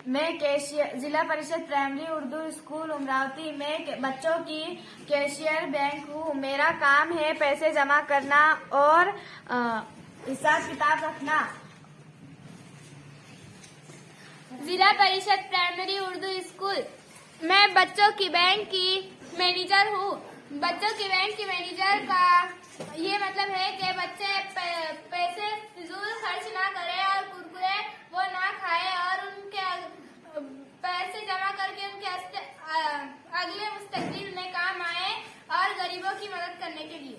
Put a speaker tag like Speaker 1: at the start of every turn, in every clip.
Speaker 1: मैं कैशियर जिला परिषद प्राइमरी उर्दू स्कूल अमरावती में बच्चों की कैशियर बैंक हूँ। मेरा काम है पैसे जमा करना और हिसाब किताब रखना।
Speaker 2: जिला परिषद प्राइमरी उर्दू स्कूल मैं बच्चों की बैंक की मैनेजर हूँ। बच्चों की बैंक की मैनेजर का ये मतलब है कि बच्चे पैसे फिजूल खर्च ना करें और कुरकुरे वो ना खाएं और उनके पैसे जमा करके उनके अगले मुस्तकबिल में काम आए और गरीबों की मदद करने के लिए।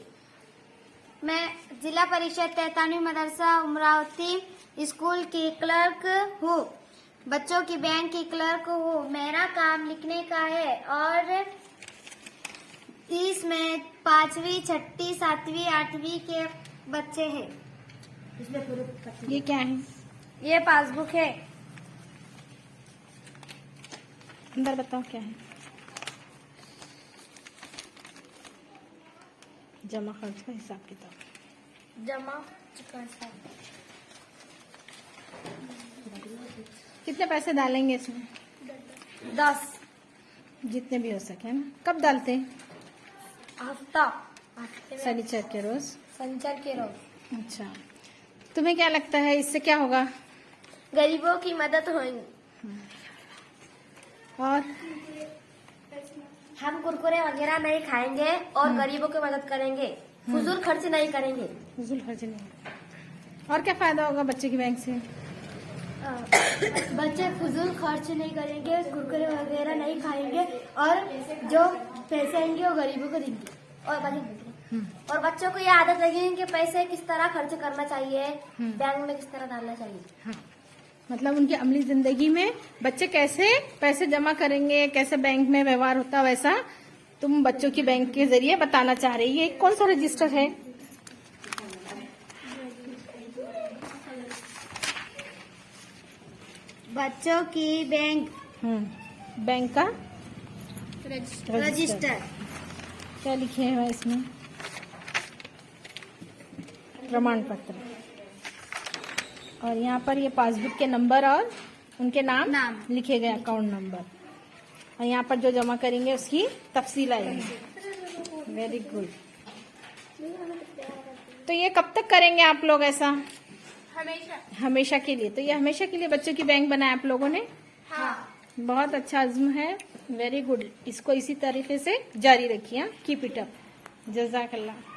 Speaker 3: मैं जिला परिषद तैतानी मदरसा अमरावती स्कूल की क्लर्क हूँ। बच्चों की बैंक की क्लर्क हूँ। मेरा काम लिखने का है और इसमें 5वीं, 6ठी, 7वीं, 8वीं के बच्चे हैं।
Speaker 4: ये क्या है?
Speaker 1: ये पासबुक है।
Speaker 4: अंदर बताओ क्या है? जमा खर्च का हिसाब किताब।
Speaker 1: जमा
Speaker 4: कितने पैसे डालेंगे इसमें?
Speaker 1: 10
Speaker 4: जितने भी हो सके, है ना? कब डालते हैं?
Speaker 1: हफ्ते में
Speaker 4: शनिचर के रोज।
Speaker 1: शनिचर के रोज।
Speaker 4: अच्छा, तुम्हें क्या लगता है इससे क्या होगा?
Speaker 1: गरीबों की मदद होगी।
Speaker 4: और
Speaker 1: हम कुरकुरे वगैरह नहीं खाएंगे और गरीबों की मदद करेंगे। फजूल खर्च नहीं करेंगे।
Speaker 4: फजूल खर्च नहीं। और क्या फायदा होगा बच्चे की बैंक से?
Speaker 1: बच्चे फजूल खर्च नहीं करेंगे, कुरकुरे वगैरह नहीं खाएंगे और जो पैसे आएंगे वो गरीबों को देंगे। और बच्चों को ये आदत लगेगी कि पैसे किस तरह खर्च करना चाहिए, बैंक में किस तरह डालना चाहिए।
Speaker 4: हाँ, मतलब उनकी अमली जिंदगी में बच्चे कैसे पैसे जमा करेंगे, कैसे बैंक में व्यवहार होता है, वैसा तुम बच्चों की बैंक के जरिए बताना चाह रही है। कौन सा रजिस्टर है?
Speaker 3: बच्चों की बैंक
Speaker 4: बैंक का
Speaker 3: रजिस्टर।
Speaker 4: क्या लिखे हैं इसमें? प्रमाण पत्र। और यहाँ पर ये पासबुक के नंबर और उनके नाम लिखे गए, अकाउंट नंबर। और यहाँ पर जो जमा करेंगे उसकी तफसील आएगी। Very good. तो ये कब तक करेंगे आप लोग ऐसा? हमेशा के लिए। तो ये हमेशा के लिए बच्चों की बैंक बनाया आप लोगों ने?
Speaker 1: हाँ।
Speaker 4: बहुत अच्छा अज़्म है। Very good. इसको इसी तरीके से जारी रखिए। Keep it up. जज़ाकल्लाह।